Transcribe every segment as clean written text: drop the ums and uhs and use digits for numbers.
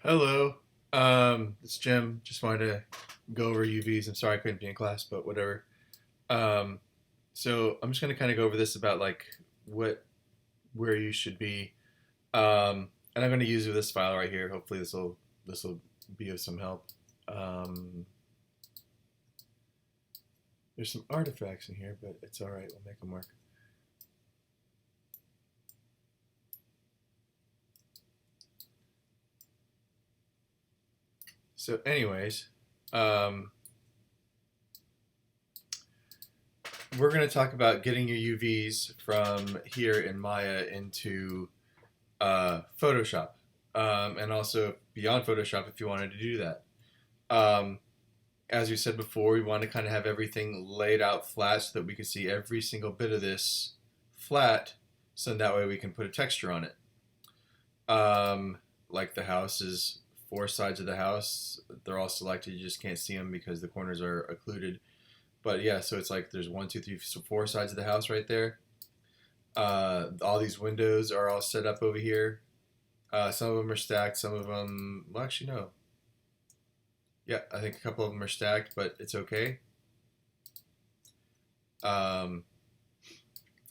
Hello, it's Jim. Just wanted to go over UVs. I'm sorry I couldn't be in class, but whatever. Um, so I'm just gonna kind of go over this about like what where you should be, and I'm gonna use this file right here. Hopefully this will be of some help. Um, there's some artifacts in here, but it's all right. We'll make them work. So, anyways, um, we're going to talk about getting your UVs from here in Maya into Photoshop, and also beyond Photoshop if you wanted to do that. Um, as we said before, we want to kind of have everything laid out flat so that we can see every single bit of this flat, so that way we can put a texture on it. Like the house is four sides of the house, they're all selected. You just can't see them because the corners are occluded. But yeah, so it's like there's one, two, three, so four sides of the house right there. All these windows are all set up over here. Some of them are stacked. Some of them, well, actually no. Yeah, I think a couple of them are stacked, but it's okay. Um,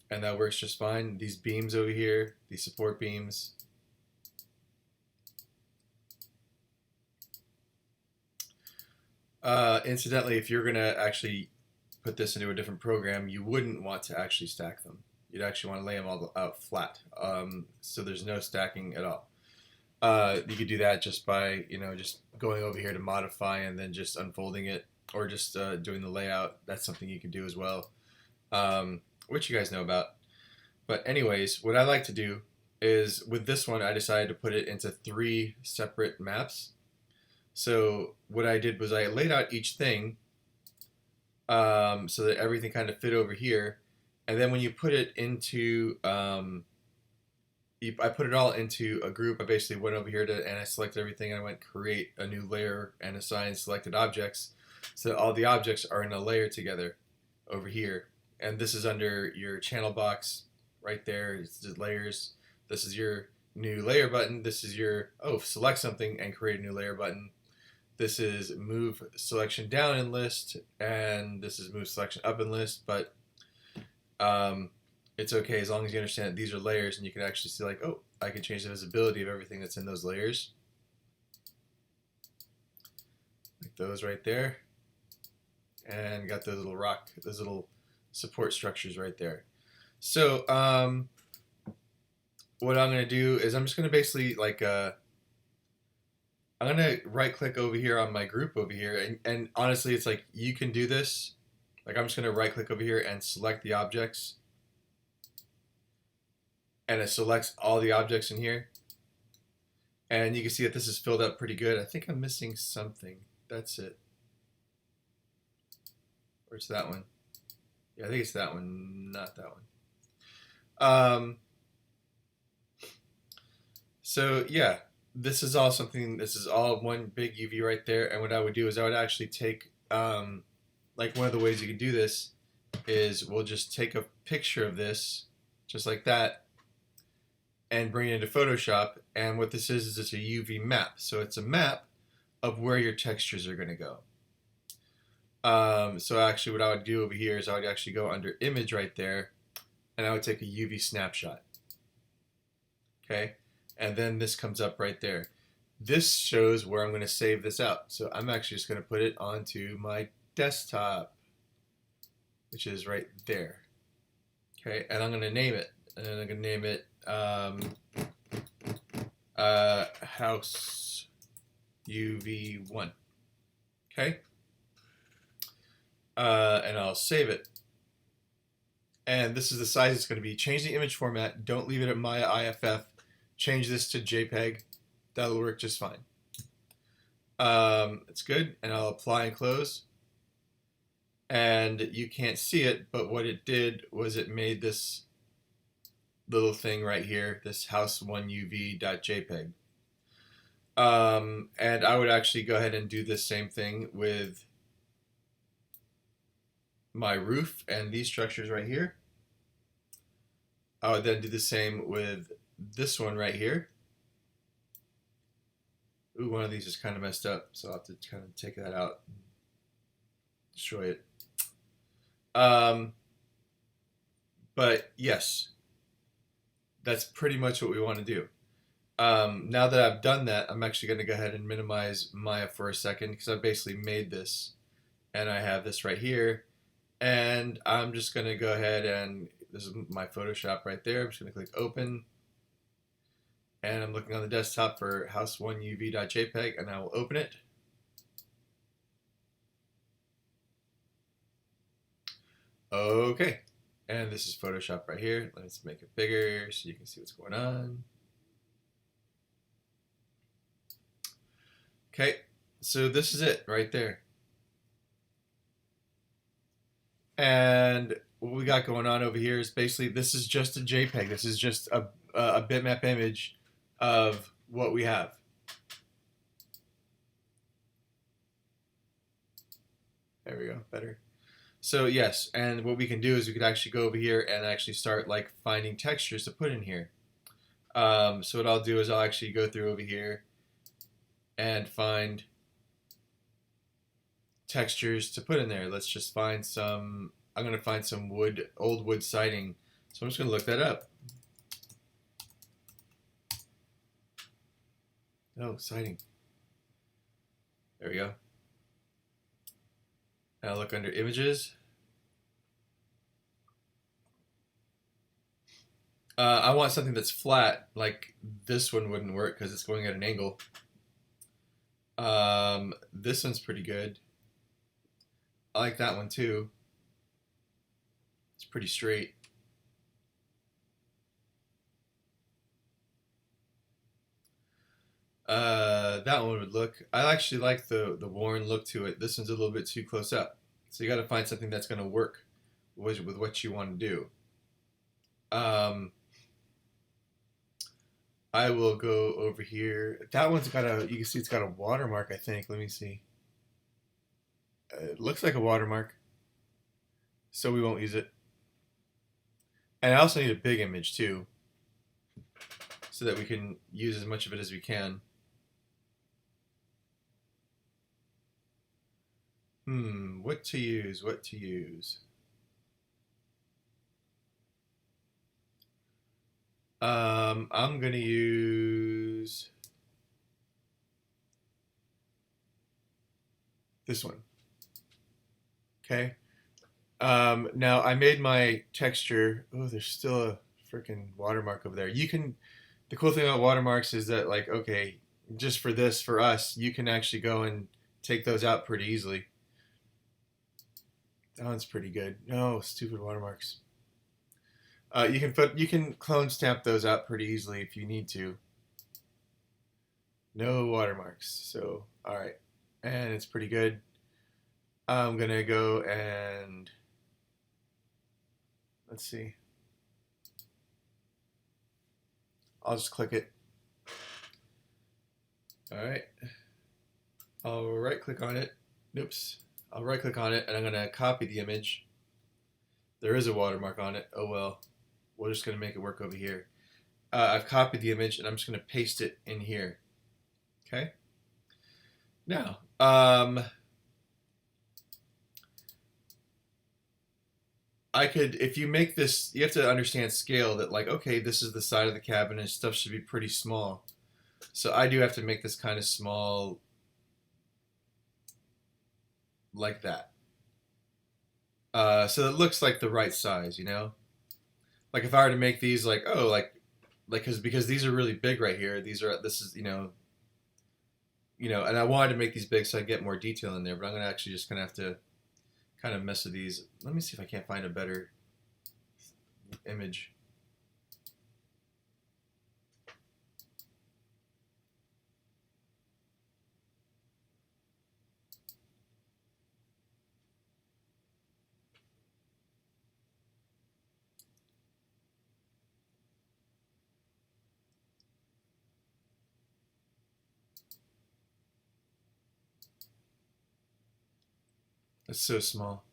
and that works just fine. These beams over here, these support beams. Incidentally, if you're gonna actually put this into a different program, you wouldn't want to actually stack them. You'd actually want to lay them all out flat, so there's no stacking at all. You could do that just by just going over here to modify and then just unfolding it, or just doing the layout. That's something you can do as well, which you guys know about. But anyways, what I like to do is with this one, I decided to put it into three separate maps. So what I did was I laid out each thing so that everything kind of fit over here, and then when you put it into I put it all into a group. I basically went over here and I selected everything, and I went create a new layer and assign selected objects, so that all the objects are in a layer together over here. And this is under your channel box right there. It's just layers. This is your new layer button. This is your select something and create a new layer button. This is move selection down in list, and this is move selection up in list. But it's okay as long as you understand that these are layers, and you can actually see like, I can change the visibility of everything that's in those layers. Like those right there. And got those little support structures right there. So what I'm going to do is I'm just going to basically I'm going to right click over here on my group over here. And honestly, it's like you can do this. Like I'm just going to right click over here and select the objects. And it selects all the objects in here. And you can see that this is filled up pretty good. I think I'm missing something. That's it. Or it's that one. Yeah, I think it's that one, not that one. So yeah, this is all one big UV right there. And what I would do is I would actually take, like one of the ways you can do this is we'll just take a picture of this, just like that, and bring it into Photoshop. And what this is it's a UV map. So it's a map of where your textures are going to go. So actually what I would do over here is I would actually go under image right there, and I would take a UV snapshot. Okay, and then this comes up right there. This shows where I'm going to save this out. So I'm actually just going to put it onto my desktop, which is right there. Okay, and I'm going to name it. And I'm going to name it House UV1. Okay. And I'll save it. And this is the size it's going to be. Change the image format. Don't leave it at Maya IFF. Change this to JPEG. That'll work just fine. It's good. And I'll apply and close. And you can't see it, but what it did was it made this little thing right here, this house1uv.jpg. And I would actually go ahead and do the same thing with my roof and these structures right here. I would then do the same with this one right here. Ooh, one of these is kind of messed up, so I'll have to kind of take that out and destroy it. Um, but yes, that's pretty much what we want to do. Now that I've done that, I'm actually going to go ahead and minimize Maya for a second because I basically made this and I have this right here. And I'm just going to go ahead and this is my Photoshop right there. I'm just going to click open. And I'm looking on the desktop for house1uv.jpg and I will open it. Okay. And this is Photoshop right here. Let's make it bigger so you can see what's going on. Okay, so this is it right there. And what we got going on over here is basically this is just a JPEG. This is just a bitmap image of what we have. There we go, better. So yes, and what we can do is we could actually go over here and actually start like finding textures to put in here. So what I'll do is I'll actually go through over here and find textures to put in there. Let's just find some. I'm gonna find some wood, old wood siding. So I'm just gonna look that up. Oh, siding. There we go. And I'll look under images. I want something that's flat, like this one wouldn't work because it's going at an angle. This one's pretty good. I like that one too. It's pretty straight. That one would look. I actually like the worn look to it. This one's a little bit too close up, so you got to find something that's going to work with what you want to do. I will go over here. That one's got a. You can see it's got a watermark. I think. Let me see. It looks like a watermark, so we won't use it. And I also need a big image too, so that we can use as much of it as we can. What to use? What to use? I'm gonna use this one. Okay. Now I made my texture. Oh, there's still a freaking watermark over there. You can. The cool thing about watermarks is that, like, okay, just for this, for us, you can actually go and take those out pretty easily. That one's pretty good. No, stupid watermarks. You can clone stamp those out pretty easily if you need to. No watermarks. So all right, and it's pretty good. I'm gonna go and let's see. I'll just click it. All right. I'll right click on it. Oops. I'll right click on it and I'm gonna copy the image. There is a watermark on it. Oh well. We're just gonna make it work over here. I've copied the image and I'm just gonna paste it in here. Okay. Now, I could, if you make this, you have to understand scale that, like, okay, this is the side of the cabin and stuff should be pretty small. So I do have to make this kind of small like that. So it looks like the right size, you know? Like if I were to make these like, oh, like, because these are really big right here. This is, and I wanted to make these big so I get more detail in there, but I'm gonna actually just gonna have to kind of mess with these. Let me see if I can't find a better image. It's so small.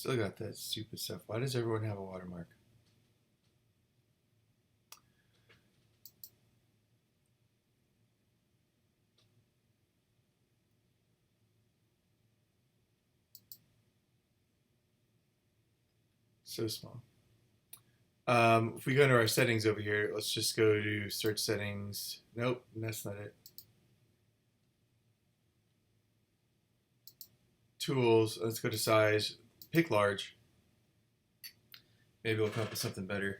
Still got that stupid stuff. Why does everyone have a watermark? So small. If we go into our settings over here, let's just go to search settings. Nope, that's not it. Tools, let's go to size, pick large. Maybe we'll come up with something better.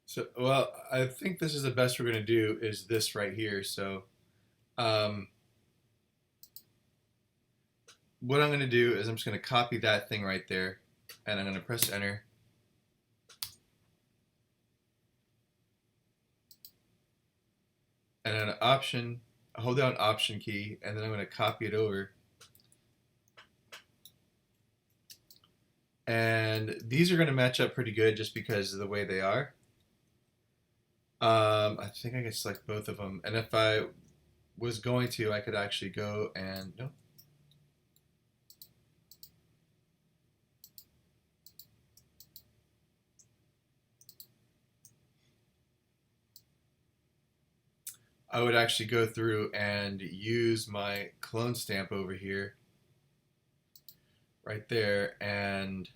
So, well, I think this is the best we're going to do is this right here. So, um, what I'm going to do is I'm just going to copy that thing right there, and I'm going to press enter. And then option, hold down option key, and then I'm going to copy it over. And these are going to match up pretty good just because of the way they are. I think I can select both of them. And if I was going to, I could actually go and, no. I would actually go through and use my clone stamp over here, right there, and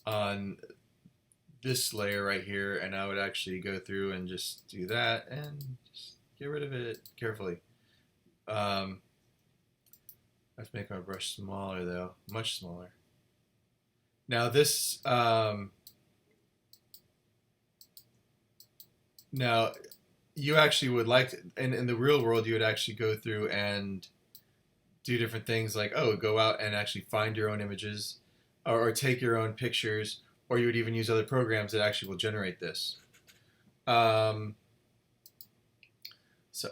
on this layer right here, and I would actually go through and just do that and just get rid of it carefully. I have to make my brush smaller though, much smaller. Now this, now you actually would like to, in the real world, you would actually go through and do different things like, oh, go out and actually find your own images or take your own pictures, or you would even use other programs that actually will generate this. So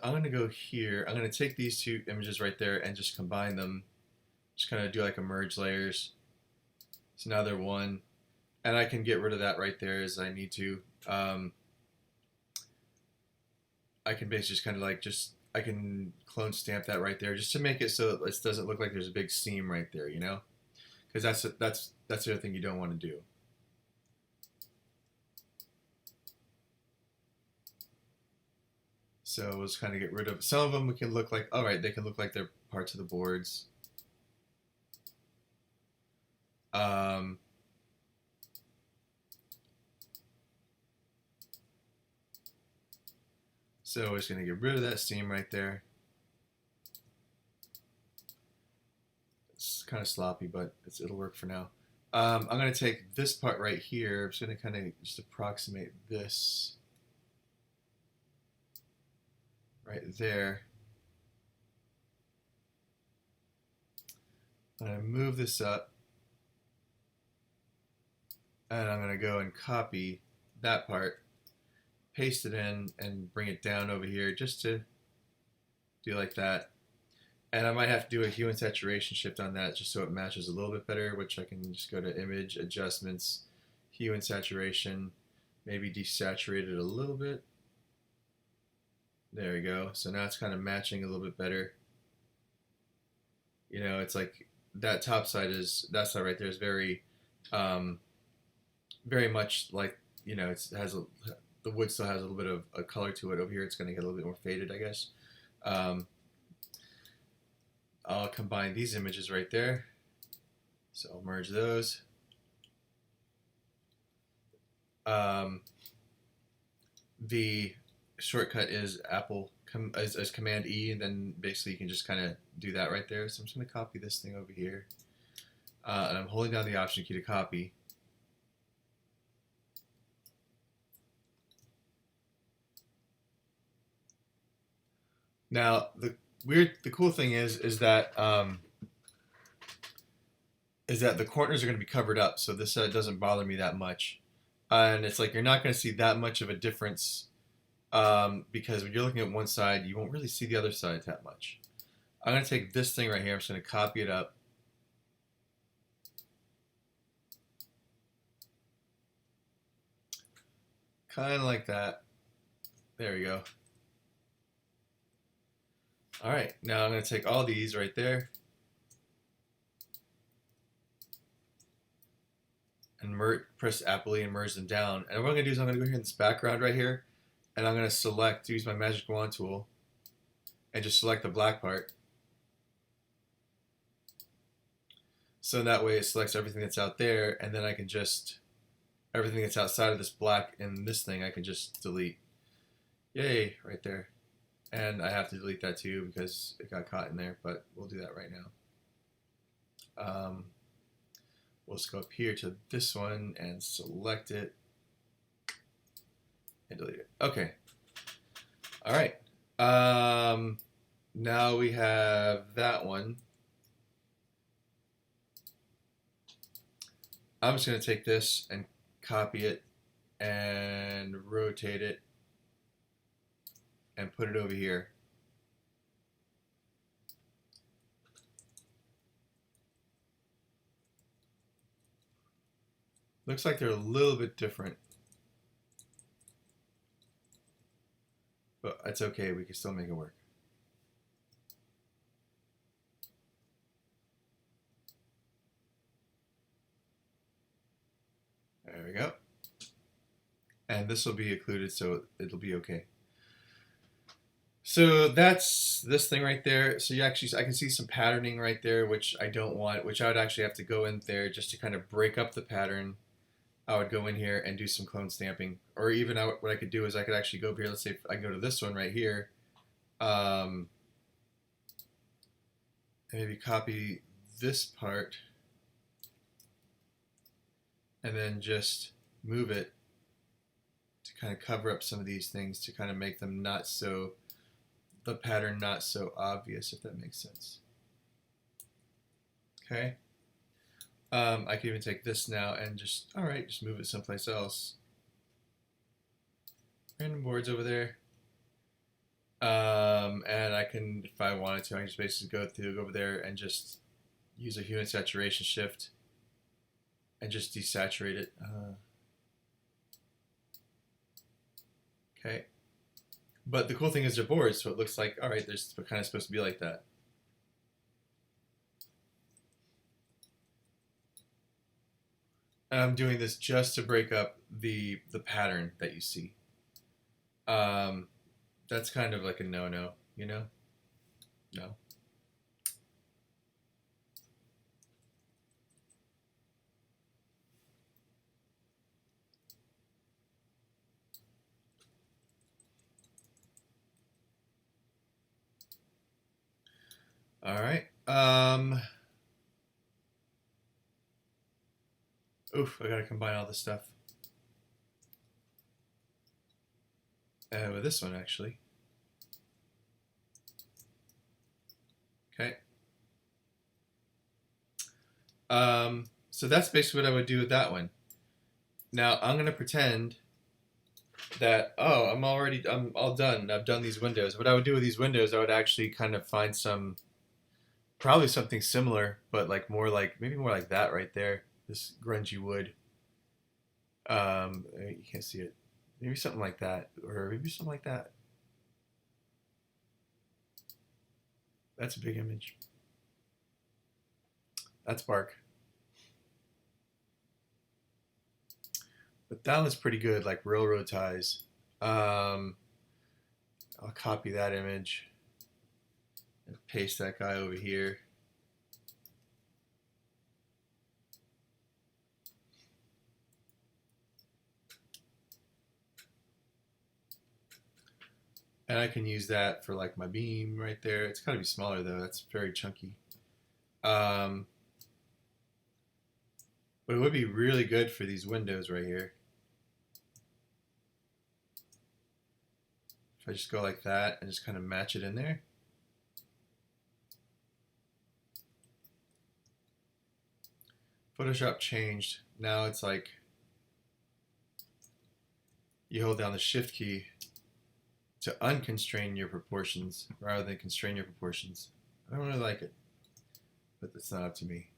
I'm going to go here. I'm going to take these two images right there and just combine them. Just kind of do like a merge layers. So now they're one. And I can get rid of that right there as I need to. I can basically just kind of like I can clone stamp that right there just to make it so it doesn't look like there's a big seam right there, you know? Because that's the other thing you don't want to do. So let's kind of get rid of some of them. We can look like, all right, they can look like they're parts of the boards. So we're just going to get rid of that seam right there. It's kind of sloppy, but it'll work for now. I'm going to take this part right here. I'm just going to kind of just approximate this right there. I'm going to move this up. And I'm going to go and copy that part, paste it in, and bring it down over here just to do like that. And I might have to do a hue and saturation shift on that just so it matches a little bit better, which I can just go to Image, Adjustments, Hue and Saturation, maybe desaturate it a little bit. There we go. So now it's kind of matching a little bit better. You know, it's like that top side that side right there is very, very much like, you know, the wood still has a little bit of a color to it. Over here, it's going to get a little bit more faded, I guess. I'll combine these images right there. So I'll merge those. The shortcut is as Command E, and then basically you can just kind of do that right there. So I'm just going to copy this thing over here. And I'm holding down the Option key to copy. Now the cool thing is that the corners are going to be covered up, so this doesn't bother me that much. and it's like you're not going to see that much of a difference because when you're looking at one side, you won't really see the other side that much. I'm going to take this thing right here. I'm just going to copy it up. Kind of like that. There we go. All right, now I'm going to take all these right there and press Apply and merge them down. And what I'm going to do is I'm going to go here in this background right here, and I'm going to use my magic wand tool and just select the black part. So that way it selects everything that's out there, and then I can just, everything that's outside of this black and this thing I can just delete. Yay, right there. And I have to delete that too because it got caught in there, but we'll do that right now. We'll just go up here to this one and select it and delete it. Okay. All right. Now we have that one. I'm just going to take this and copy it and rotate it and put it over here. Looks like they're a little bit different, but that's okay. We can still make it work. There we go. And this will be occluded, so it'll be okay. So that's this thing right there. So I can see some patterning right there, which I don't want, which I would actually have to go in there just to kind of break up the pattern. I would go in here and do some clone stamping, or even what I could do is I could actually go over here. Let's say I go to this one right here, and maybe copy this part, and then just move it to kind of cover up some of these things to kind of make them not so, the pattern not so obvious, if that makes sense. Okay. I can even take this now and just, all right, just move it someplace else. Random boards over there. And I can, if I wanted to, I can just basically go over there and just use a hue and saturation shift and just desaturate it. Okay. But the cool thing is they're boards, so it looks like, all right, they're kind of supposed to be like that. And I'm doing this just to break up the pattern that you see. That's kind of like a no-no, you know? No. All right. Oof, I gotta combine all this stuff. With this one, actually. Okay. So that's basically what I would do with that one. Now I'm gonna pretend that, oh, I'm all done. I've done these windows. What I would do with these windows, I would actually kind of find probably something similar, but like maybe more like that right there. This grungy wood. You can't see it. Maybe something like that, or maybe something like that. That's a big image. That's bark. But that was pretty good, like railroad ties. I'll copy that image and paste that guy over here. And I can use that for like my beam right there. It's gotta be smaller though, that's very chunky. But it would be really good for these windows right here. If I just go like that and just kind of match it in there. Photoshop changed. Now it's like you hold down the shift key to unconstrain your proportions rather than constrain your proportions. I don't really like it, but that's not up to me.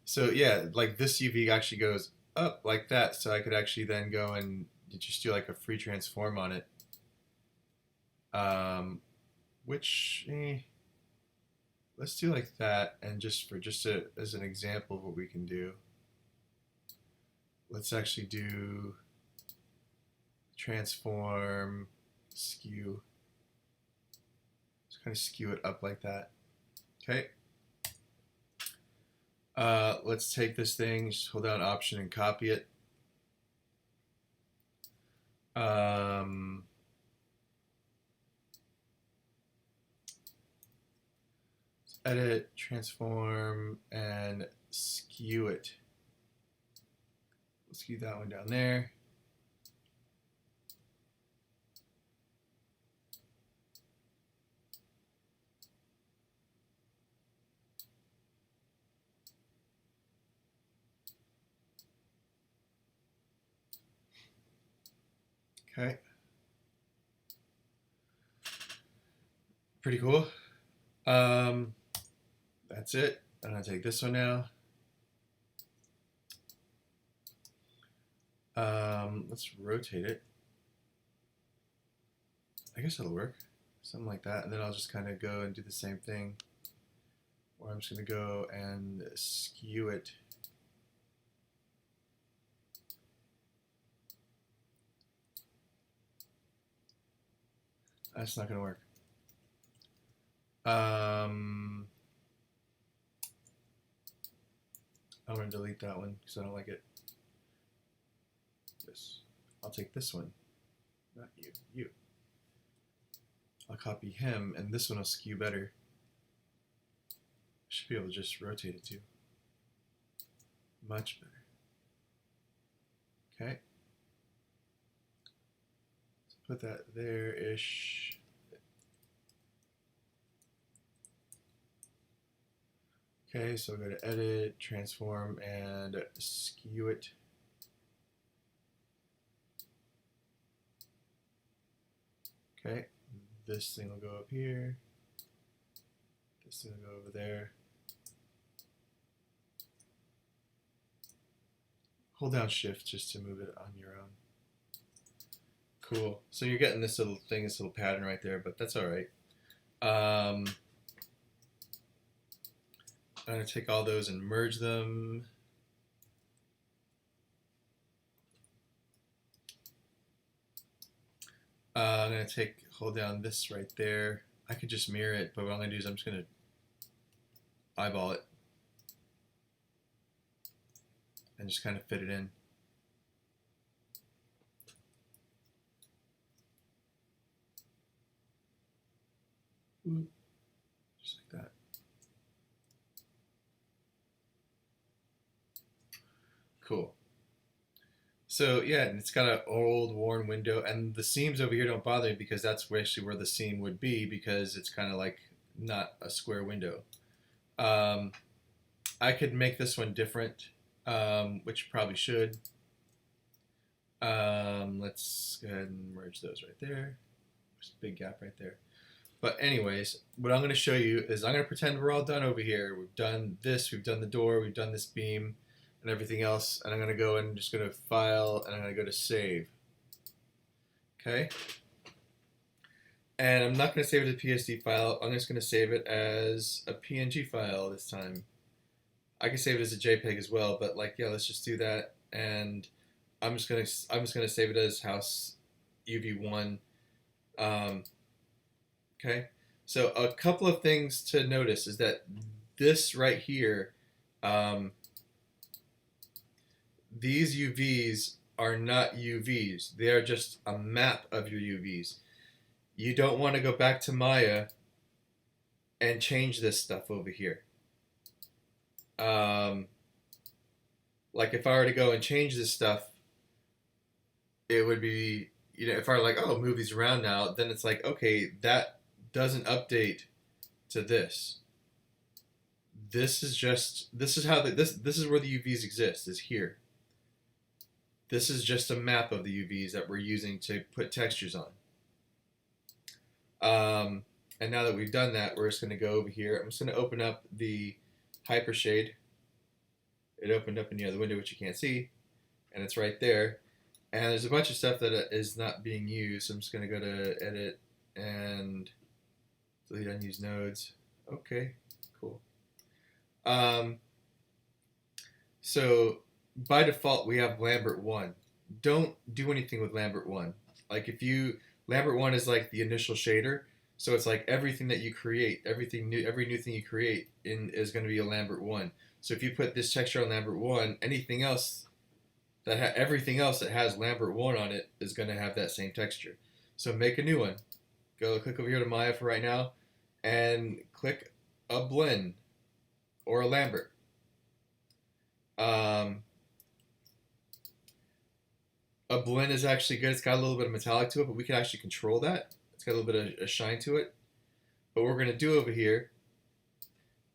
So yeah, like this UV actually goes up like that, so I could actually then go and just do like a free transform on it. Which let's do like that, and as an example of what we can do, let's actually do transform skew. Just kind of skew it up like that. Okay. Let's take this thing, just hold down Option and copy it. Edit, transform, and skew it. Let's skew that one down there. Okay. Pretty cool. That's it. I'm gonna take this one now. Let's rotate it. I guess it'll work. Something like that. And then I'll just kind of go and do the same thing. Or I'm just gonna go and skew it. That's not gonna work. I'm gonna delete that one because I don't like it. This. I'll take this one. Not you. You. I'll copy him, and this one will skew better. Should be able to just rotate it too. Much better. Okay. So put that there-ish. Okay, so go to Edit, Transform, and skew it. Okay, this thing will go up here. This thing will go over there. Hold down Shift just to move it on your own. Cool. So you're getting this little thing, this little pattern right there, but that's all right. I'm going to take all those and merge them. I'm going to hold down this right there. I could just mirror it, but what I'm going to do is I'm just going to eyeball it and just kind of fit it in. Just like that. Cool. So yeah, it's got an old worn window, and the seams over here don't bother me because that's actually where the seam would be, because it's kind of like not a square window. I could make this one different, which probably should. Let's go ahead and merge those right there. There's a big gap right there. But anyways, what I'm going to show you is I'm going to pretend we're all done over here. We've done this, we've done the door, we've done this beam, and everything else. And I'm going to go and just going to File, and I'm going to go to Save. Okay? And I'm not going to save it as a PSD file. I'm just going to save it as a PNG file this time. I can save it as a JPEG as well, but like, yeah, let's just do that. And I'm just gonna save it as house UV1. Okay, so a couple of things to notice is that this right here, these UVs are not UVs. They are just a map of your UVs. You don't want to go back to Maya and change this stuff over here. Like if I were to go and change this stuff, it would be, if I were like, oh, move these around now, then it's like, okay, that doesn't update to this. This is how this is where the UVs exist, is here. This is just a map of the UVs that we're using to put textures on. And now that we've done that, we're just going to go over here. I'm just going to open up the hypershade. It opened up in the other window, which you can't see, and it's right there. And there's a bunch of stuff that is not being used. So I'm just going to go to Edit and delete unused nodes. Okay, cool. So by default, we have Lambert 1. Don't do anything with Lambert 1. Like Lambert 1 is like the initial shader. So it's like everything that you create, every new thing you create is going to be a Lambert 1. So if you put this texture on Lambert 1, everything else that has Lambert 1 on it is going to have that same texture. So make a new one. Go click over here to Maya for right now and click a blend or a Lambert. A blend is actually good. It's got a little bit of metallic to it, but we can actually control that. It's got a little bit of a shine to it. But what we're going to do over here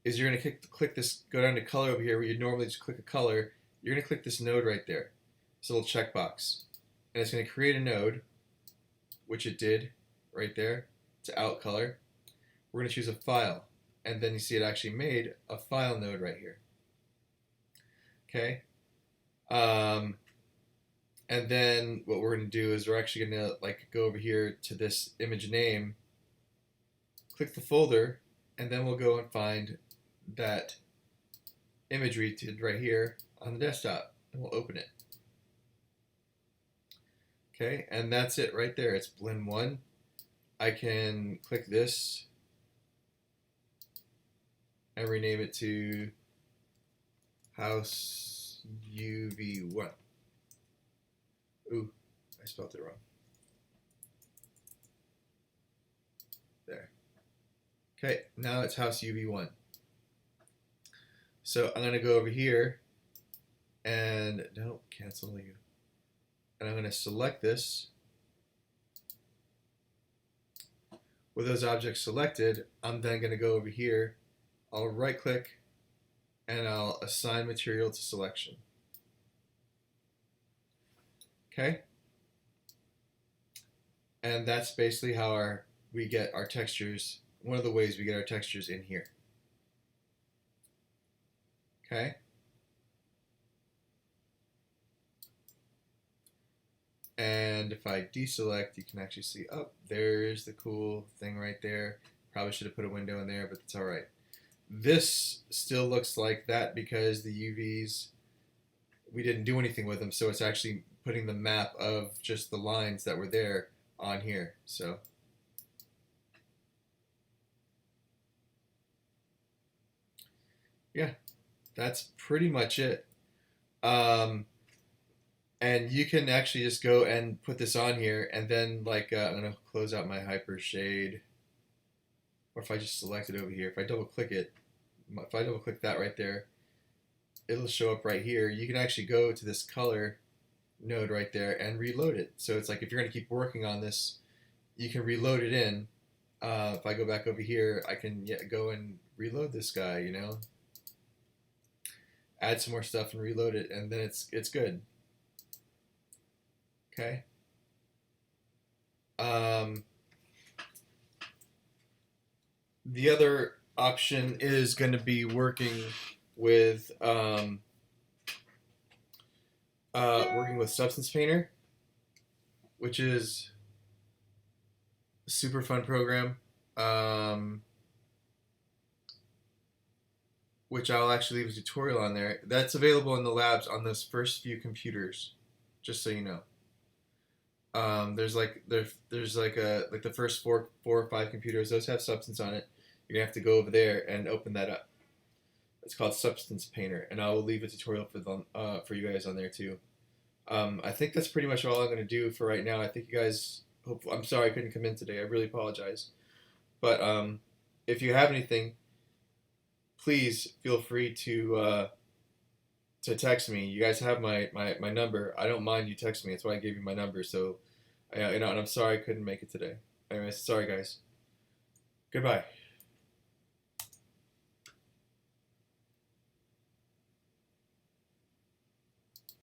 is you're going to click this, go down to color over here where you normally just click a color. You're going to click this node right there. This little checkbox. And it's going to create a node, which it did right there. It's out color. We're going to choose a file. And then you see it actually made a file node right here. Okay. And then what we're going to do is we're actually going to go over here to this image name, click the folder, and then we'll go and find that image we did right here on the desktop, and we'll open it. Okay, and that's it right there. It's blend 1. I can click this and rename it to House UV1. Ooh, I spelled it wrong. There. Okay, now it's House UV1. So I'm going to go over here and no, cancel you. And I'm going to select this. With those objects selected, I'm then going to go over here. I'll right click and I'll assign material to selection. Okay, and that's basically how we get our textures. One of the ways we get our textures in here. Okay, and if I deselect, you can actually see, oh, there's the cool thing right there. Probably should have put a window in there, but that's all right. This still looks like that because the UVs, we didn't do anything with them, so it's actually putting the map of just the lines that were there on here. So yeah, that's pretty much it. And you can actually just go and put this on here, and then I'm gonna close out my hyper shade, or if I just select it over here, if I double click that right there, it'll show up right here. You can actually go to this color node right there and reload it. So it's like if you're going to keep working on this, you can reload it in. If I go back over here, I can go and reload this guy, you know, add some more stuff and reload it, and then it's good. Okay. The other option is going to be working with Substance Painter, which is a super fun program, which I'll actually leave a tutorial on there. That's available in the labs on those first few computers, just so you know. There's the first four or five computers. Those have Substance on it. You're gonna have to go over there and open that up. It's called Substance Painter, and I will leave a tutorial for you guys on there too. I think that's pretty much all I'm gonna do for right now. I think you guys. I'm sorry I couldn't come in today. I really apologize. But if you have anything, please feel free to text me. You guys have my number. I don't mind you text me. That's why I gave you my number. So, and I'm sorry I couldn't make it today. Anyways, sorry guys. Goodbye.